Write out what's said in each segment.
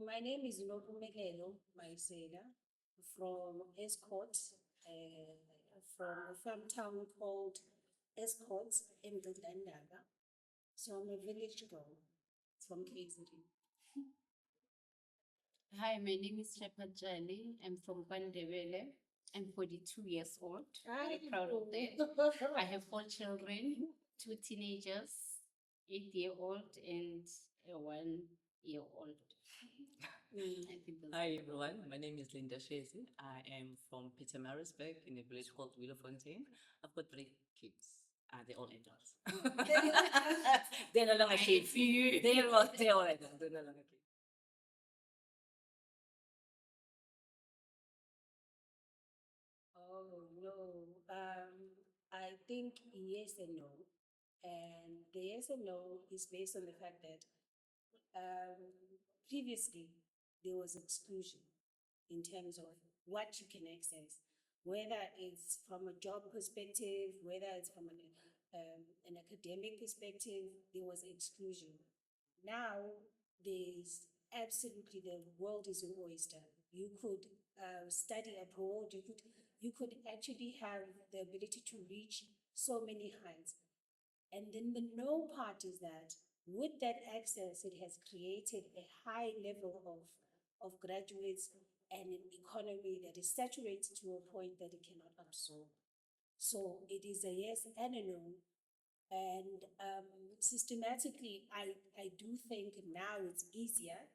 my name is Nompumelelo Maisela from Escort, from a farm town called Escort in Ndandaba. So I'm a village girl from KZN. Hi, my name is Sheperd Tjale. I'm from Pandebele. I'm 42 years old. Very proud of that. I have 4 children, 2 teenagers, 8-year-old and a 1-year-old. I think those Hi everyone, my name is Linda Shezi. I am from Pritchard St in a village called Willowfontein. I've got 3 kids. They're all adults. They're no longer kids. They're all adults. They're no longer kids. Oh, no. I think yes and no. And the yes and no is based on the fact that previously there was exclusion in terms of what you can access, whether it's from a job perspective, whether it's from an academic perspective, there was exclusion. Now there's absolutely, the world is an oyster. You could study abroad. You could actually have the ability to reach so many heights. And then the no part is that with that access, it has created a high level of graduates and an economy that is saturated to a point that it cannot absorb. So it is a yes and a no. And systematically, I do think now it's easier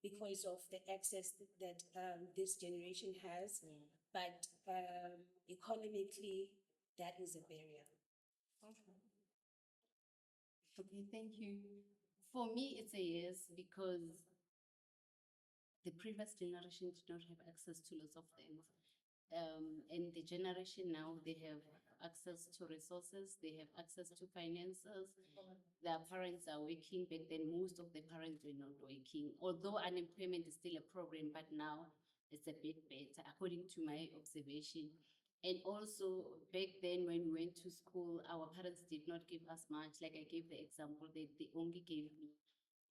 because of the access that this generation has. But economically, that is a barrier. Okay, thank you. For me, it's a yes because the previous generation did not have access to lots of things. And the generation now, they have access to resources, they have access to finances. Their parents are working, but then most of the parents were not working. Although unemployment is still a problem, but now it's a bit better, according to my observation. And also, back then when we went to school, our parents did not give us much. Like I gave the example, they only gave me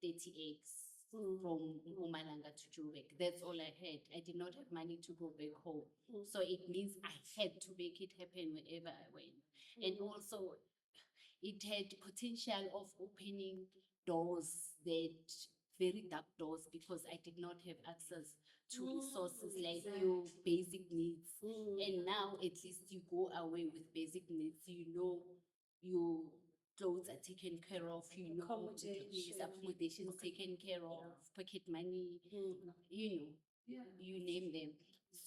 30 eggs from Umalanga to Joburg. That's all I had. I did not have money to go back home. So it means I had to make it happen wherever I went. And also, it had potential of opening doors, that very dark doors, because I did not have access to resources like your basic needs. And now at least you go away with basic needs. You know your clothes are taken care of, you know accommodations taken care of, pocket money, you know, you name them.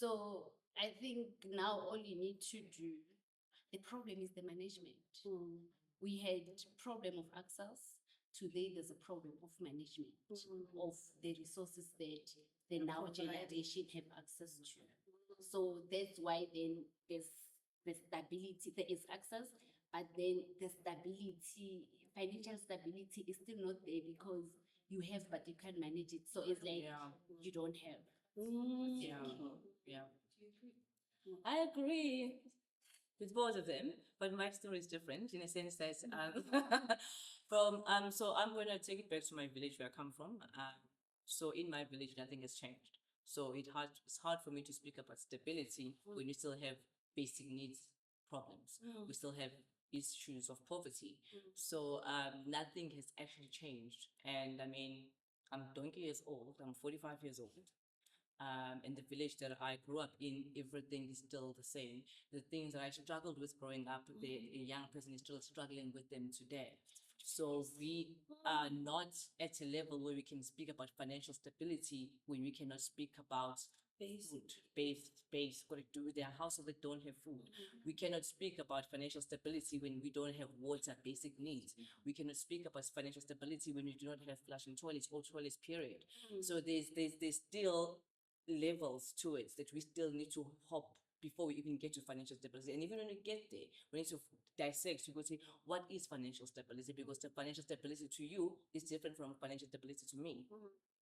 So I think now all you need to do, the problem is the management. We had problem of access. Today there's a problem of management of the resources that the now generation have access to. So that's why then there's the stability. There is access, but then the stability, financial stability is still not there because you have but you can't manage it. So it's like you don't have. Yeah. I agree with both of them, but my story is different in a sense that so I'm gonna take it back to my village where I come from. So in my village nothing has changed. So it's hard for me to speak about stability when you still have basic needs problems. We still have issues of poverty. So nothing has actually changed. And I mean, I'm 20 years old, I'm 45 years old. In the village that I grew up in, everything is still the same. The things that I struggled with growing up, a young person is still struggling with them today. So we are not at a level where we can speak about financial stability when we cannot speak about food, got to do with their household that don't have food. We cannot speak about financial stability when we don't have water, basic needs. We cannot speak about financial stability when we do not have flushing toilets or toilets, period. So there's still levels to it that we still need to hop before we even get to financial stability. And even when we get there, we need to dissect. You go say, what is financial stability? Because the financial stability to you is different from financial stability to me.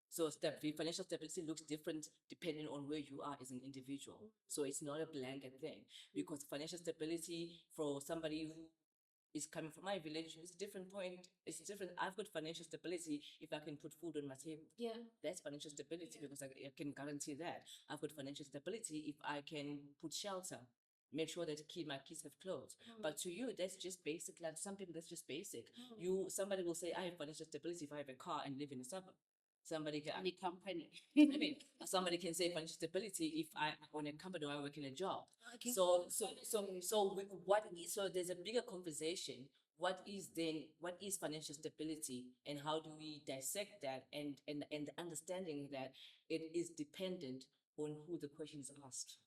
So financial stability looks different depending on where you are as an individual. So it's not a blanket thing, because financial stability for somebody who is coming from my village, it's a different point. It's different. I've got financial stability if I can put food on my table. Yeah. That's financial stability because I can guarantee that. I've got financial stability if I can put shelter, make sure that my kids have clothes. But to you, that's just basic. Like some people, that's just basic. Somebody will say, I have financial stability if I have a car and live in a suburb. Somebody can, Any company. I mean, somebody can say financial stability if I own a company or I work in a job. Okay. So there's a bigger conversation. What is financial stability and how do we dissect that and the understanding that it is dependent on who the question is asked.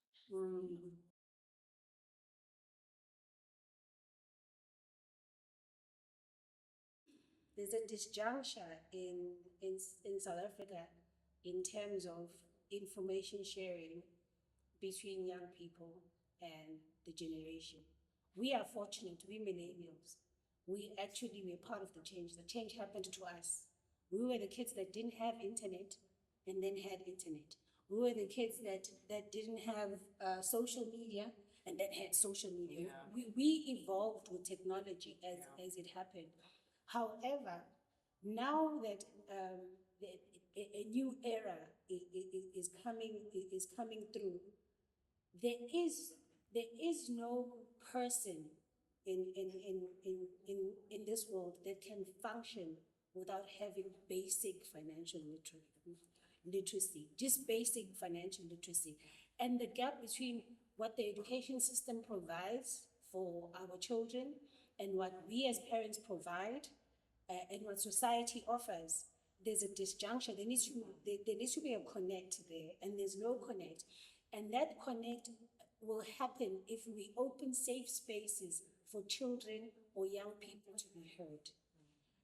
There's a disjuncture in South Africa in terms of information sharing between young people and the generation. We are fortunate, we millennials. We're part of the change. The change happened to us. We were the kids that didn't have internet and then had internet. We were the kids that didn't have social media and then had social media. We evolved with technology as it happened. However, now that a new era is coming through, there is no person in this world that can function without having basic financial literacy, just basic financial literacy. And the gap between what the education system provides for our children and what we as parents provide and what society offers, there's a disjunction. There needs to be a connect there, and there's no connect. And that connect will happen if we open safe spaces for children or young people to be heard.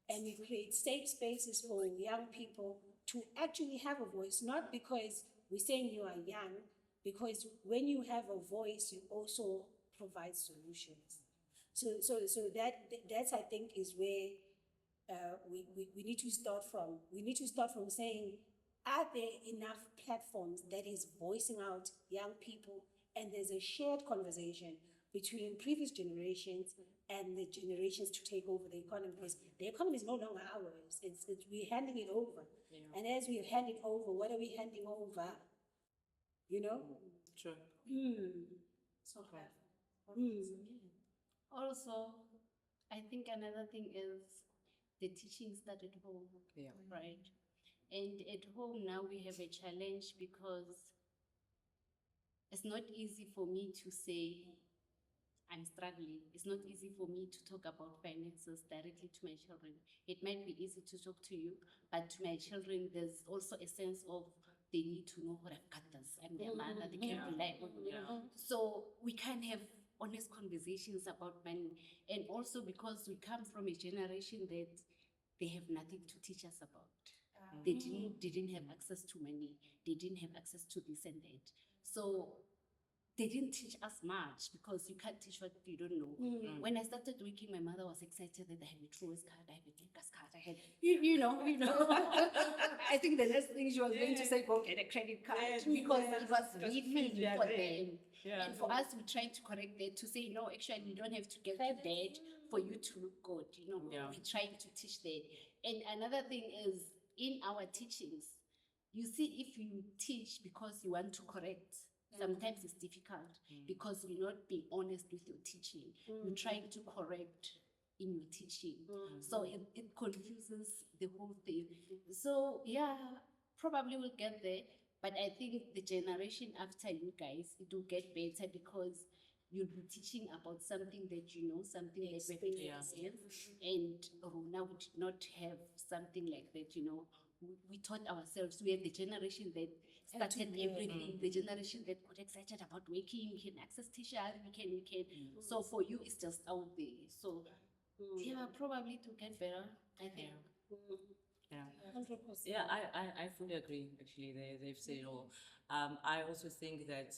And we create safe spaces for young people to actually have a voice, not because we're saying you are young, because when you have a voice, you also provide solutions. So that's I think is where we need to start from. We need to start from saying, are there enough platforms that is voicing out young people, and there's a shared conversation between previous generations and the generations to take over the economy, because the economy is no longer ours. We're handing it over. Yeah. And as we hand it over, what are we handing over? You know? Sure. So Also, I think another thing is the teaching start at home. Yeah. Right. And at home now we have a challenge because it's not easy for me to say I'm struggling. It's not easy for me to talk about finances directly to my children. It might be easy to talk to you, but to my children, there's also a sense of they need to know what I've got this. I'm their mother, they can't rely on me. So we can't have honest conversations about money. And also because we come from a generation that they have nothing to teach us about. They didn't have access to money. They didn't have access to this and that. So they didn't teach us much because you can't teach what you don't know. When I started working, my mother was excited that I have a Truist card, I have a gas card, I had, you know. I think the next thing she was going to say, go get a credit card, because it was really for them. And for us, we try to correct that, to say, no, actually, you don't have to get to that for you to look good. We're trying to teach that. And another thing is, in our teachings, you see, if you teach because you want to correct, sometimes it's difficult because you're not being honest with your teaching. You're trying to correct in your teaching. So it confuses the whole thing. So yeah, probably we'll get there. But I think the generation after you guys, it will get better because you'll be teaching about something that you know, something that we've experienced. And now we did not have something like that, We taught ourselves. We are the generation that started everything, the generation that got excited about waking, we can access t-shirts, we can. So for you, it's just out there. So yeah, probably to get better, I think. Yeah. 100%. Yeah, I fully agree. Actually, they've said it all. I also think that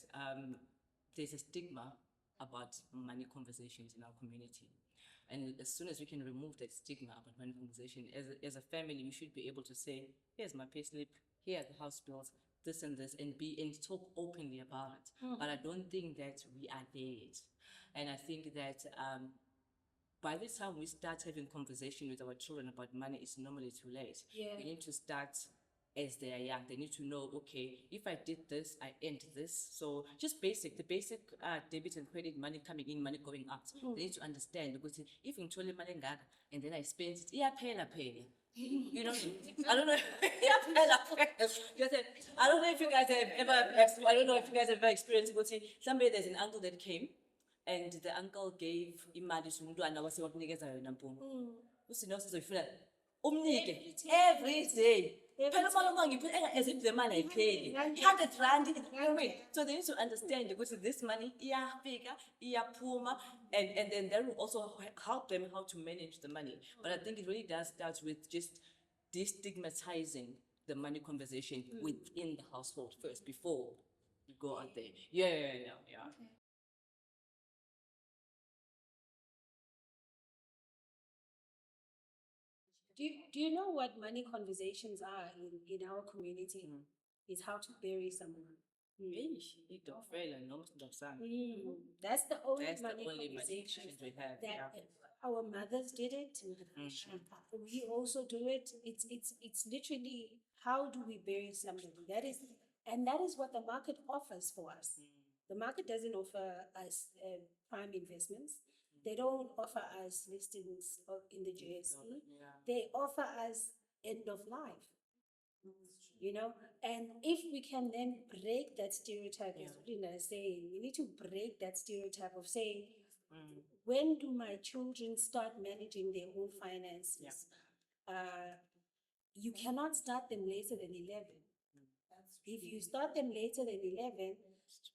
there's a stigma about money conversations in our community. And as soon as we can remove that stigma about money conversation, as a family, we should be able to say, here's my payslip, here are the house bills, this and this, and talk openly about it. But I don't think that we are there yet. And I think that by the time we start having conversation with our children about money, it's normally too late. Yeah. We need to start as they are young. They need to know, okay, if I did this, I earned this. So just the basic debit and credit, money coming in, money going out. They need to understand, because if you told money and then I spend it, yeah, pay. You know, I don't know. I don't know if you guys have ever experienced. Somebody, there's an uncle that came, and the uncle gave imali to umntwana wasewakunikeza yona mpumi. Usinosi uzoyifuna umnike every day. Phela uma uma ngiphethe as if the money ayipheli. 100 rand. So they need to understand, because this money iyafika, iyaphuma, and then that will also help them how to manage the money. But I think it really does start with just destigmatizing the money conversation within the household first before you go out there. Yeah. Do you know what money conversations are in our community? Is how to bury someone. That's the only That's the money only conversation conversations we have. that Yeah. our mothers did it. We also do it. It's literally, how do we bury somebody? That is what the market offers for us. The market doesn't offer us prime investments. They don't offer us listings in the JSE. They offer us end of life. You know, and if we can then break that stereotype, as Linda is saying, we need to break that stereotype of saying, when do my children start managing their own finances? You cannot start them later than 11. If you start them later than 11,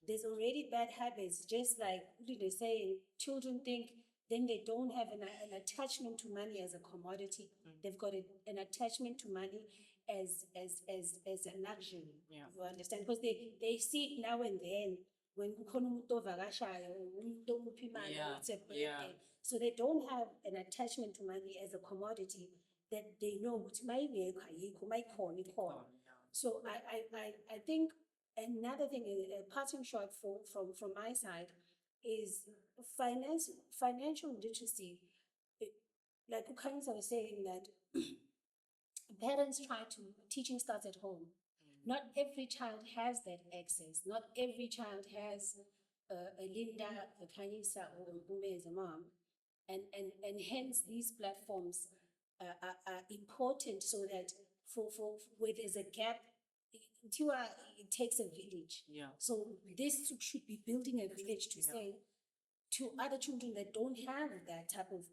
there's already bad habits. Just like Linda is saying, children think then they don't have an attachment to money as a commodity. They've got an attachment to money as a luxury. You understand? Because they see it now and then when kukhona umuntu ovakashayo, umuntu omupha imali, it's a birthday. So they don't have an attachment to money as a commodity that they know ukuthi mayingekho ayikho, mayikhona ikhona. So I think another thing, a parting shot from my side, is financial literacy. Like Ukhanisa was saying, that parents try to, teaching starts at home. Not every child has that access. Not every child has a Linda, a Khanisa, or Mpume as a mom. And hence these platforms are important, so that for where there's a gap, it takes a village. So this should be building a village to say to other children that don't have that type of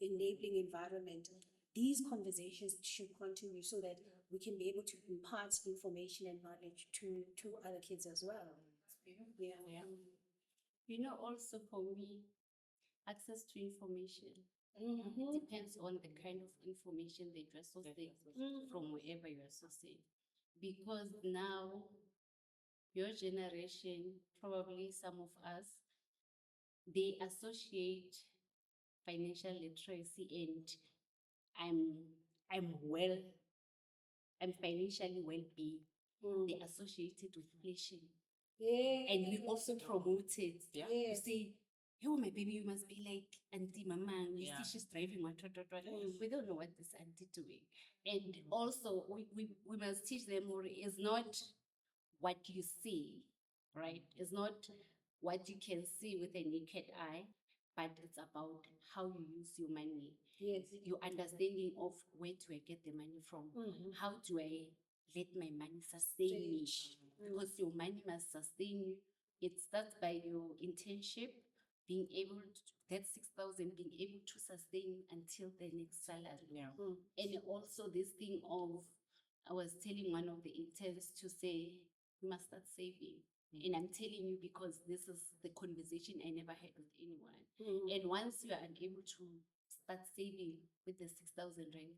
enabling environment, these conversations should continue, so that we can be able to impart information and knowledge to other kids as well. Yeah. You know, also for me, access to information depends on the kind of information that you associate from wherever you associate. Because now, your generation, probably some of us, they associate financial literacy and I'm financially well-being. They associate it with inflation. And we also promote it. You say, yo, my baby, you must be like Auntie Mama. You see she's driving what. We don't know what this auntie doing. And also we must teach them more. It's not what you see, right? It's not what you can see with a naked eye, but it's about how you use your money. Yes. Your understanding of where do I get the money from? How do I let my money sustain me? Because your money must sustain you. It starts by your internship, being able to, that 6,000, being able to sustain until the next salary. And also this thing of, I was telling one of the interns to say, you must start saving. And I'm telling you because this is the conversation I never had with anyone. And once you are unable to start saving with the 6,000 rand,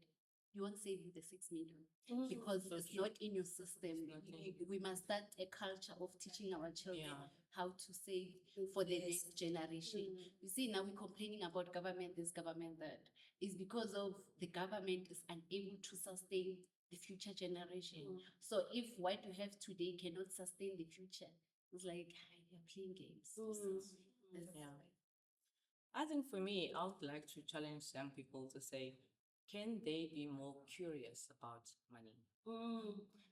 you won't save with the 6 million because it's not in your system. We must start a culture of teaching our children how to save for the next generation. You see, now we're complaining about government, this government, that is because of the government is unable to sustain the future generation. So if what you have today cannot sustain the future, it's like you're playing games. I think for me, I would like to challenge young people to say, can they be more curious about money?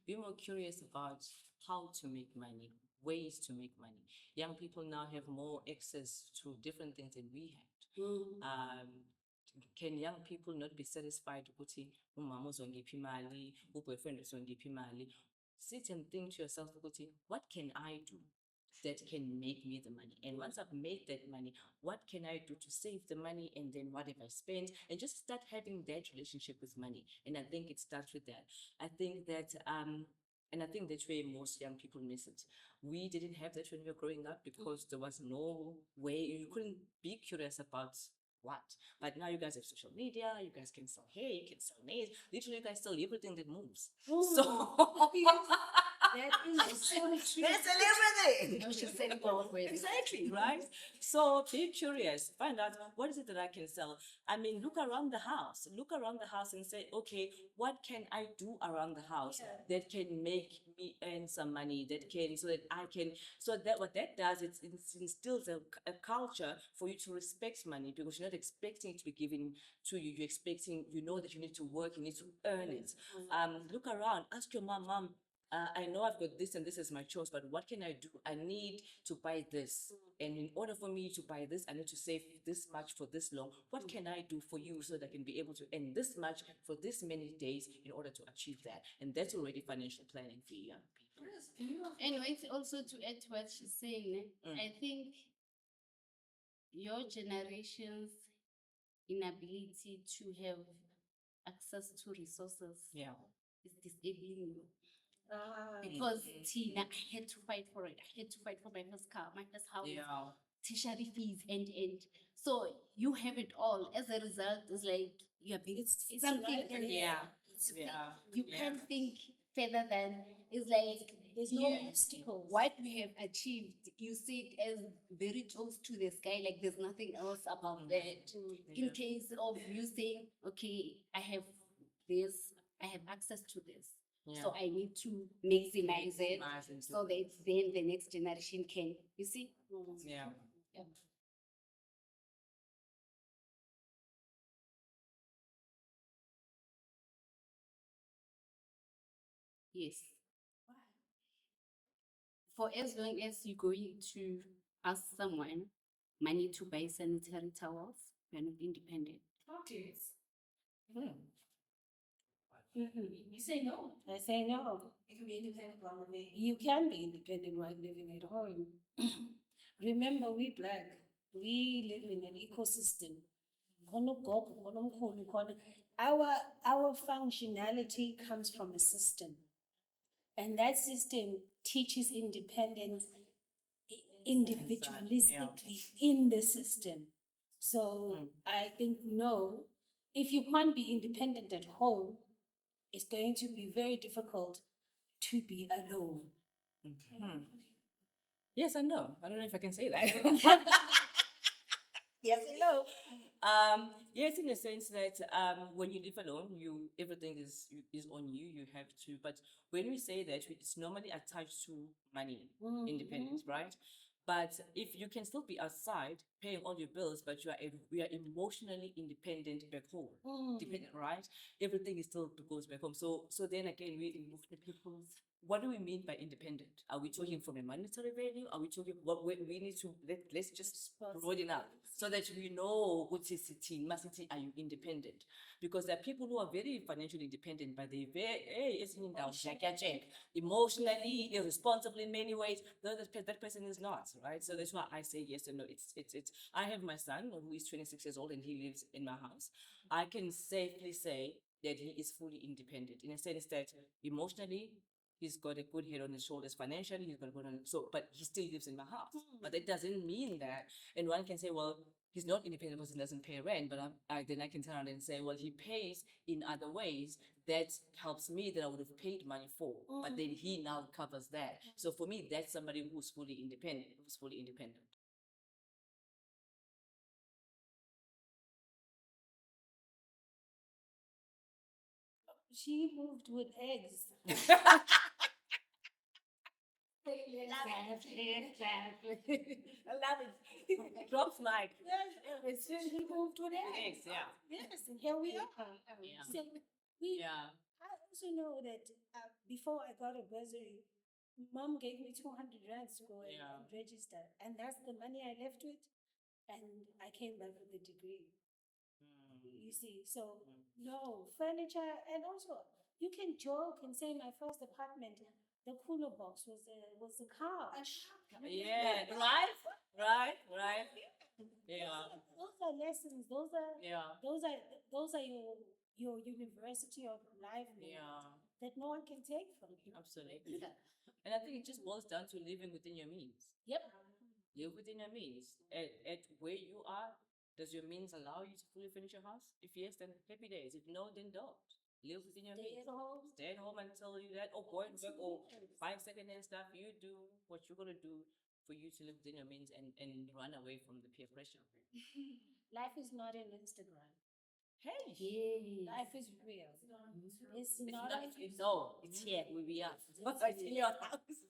Be more curious about how to make money, ways to make money. Young people now have more access to different things than we had. Um, can young people not be satisfied ukuthi umama uzongipha imali, boyfriend uzongipha imali? Sit and think to yourself ukuthi, what can I do that can make me the money? And once I've made that money, what can I do to save the money? And then what have I spent? And just start having that relationship with money. And I think it starts with that. I think that and I think that's where most young people miss it. We didn't have that when we were growing up because there was no way, you couldn't be curious about what. But now you guys have social media, you guys can sell hair, you can sell nails, literally you guys sell everything that moves. So That is so true. they sell everything. I was just saying about where Exactly, right? So be curious, find out what is it that I can sell. I mean, look around the house. Look around the house and say, okay, what can I do around the house that can make me earn some money, that can, so that I can, so that what that does, it instills a culture for you to respect money because you're not expecting it to be given to you. You're expecting, you know that you need to work, you need to earn it. Look around, ask your mom, I know I've got this and this is my choice, but what can I do? I need to buy this. And in order for me to buy this, I need to save this much for this long. What can I do for you so that I can be able to earn this much for this many days in order to achieve that? And that's already financial planning for young people. Anyway, also to add to what she's saying, I think your generation's inability to have access to resources is disabling you. Because Tina, I had to fight for it. I had to fight for my first car, my first house, tertiary fees, and so you have it all. As a result, it's like you're being something. You can't think further than it's like There's no obstacles. what we have achieved. You see it as very close to the sky, like there's nothing else about that. In case of you saying, okay, I have this, I have access to this. So I need to maximize it so that then the next generation can, you see? Yeah. Yes. For as long as you're going to ask someone money to buy sanitary towels, you're not independent. You say no. I say no. You can be independent while living. You can be independent while living at home. Remember, we Black. We live in an ecosystem. Our functionality comes from a system, and that system teaches independence individualistically in the system. So I think no, if you can't be independent at home, it's going to be very difficult to be alone. Yes and no. I don't know if I can say that. Yes and no. Yes, in the sense that when you live alone, everything is on you. You have to. But when we say that, it's normally attached to money, independence, right? But if you can still be outside paying all your bills, but we are emotionally independent back home, dependent, right? Everything is still goes back home. So then again, we emotional people. What do we mean by independent? Are we talking from a monetary value? Are we talking what we need to let's just broaden out so that we know what is it must are you independent? Because there are people who are very financially independent, but they very emotionally irresponsible in many ways. That person is not, right? So that's why I say yes and no. It's I have my son who is 26 years old and he lives in my house. I can safely say that he is fully independent in a sense that emotionally he's got a good head on his shoulders, financially he's got a good on, so but he still lives in my house. But that doesn't mean that, and one can say, well, he's not independent because he doesn't pay rent, but then I can turn around and say, well, he pays in other ways that helps me that I would have paid money for, but then he now covers that. So for me, that's somebody who's fully independent. She moved with eggs. I love it. Drops like. It's he moved to there. Yes, yeah. Yes, and here we are. Yeah. So we, Yeah. I also know that before I got a bursary, mom gave me 200 rands to go Yeah. and register, and that's the money I left with, and I came back with a degree. You see, so no furniture, and also you can joke and say my first apartment, the cooler box was a couch. Yeah, right. Yeah, Those are lessons. Those are yeah, those are your university of life moments yeah, that no one can take from you. absolutely. And I think it just boils down to living within your means. Yep. Live within your means. At where you are, does your means allow you to fully finish your house? If yes, then happy days. If no, then don't. Live within your Stay means. at home. Stay at home until you that, or go and work, or buy second-hand stuff. You do what you're gonna do for you to live within your means and run away from the peer pressure. Life is not an Instagram. Hey, Life is real. It's it's not. not, it's no, it's here where we are. It's in your house.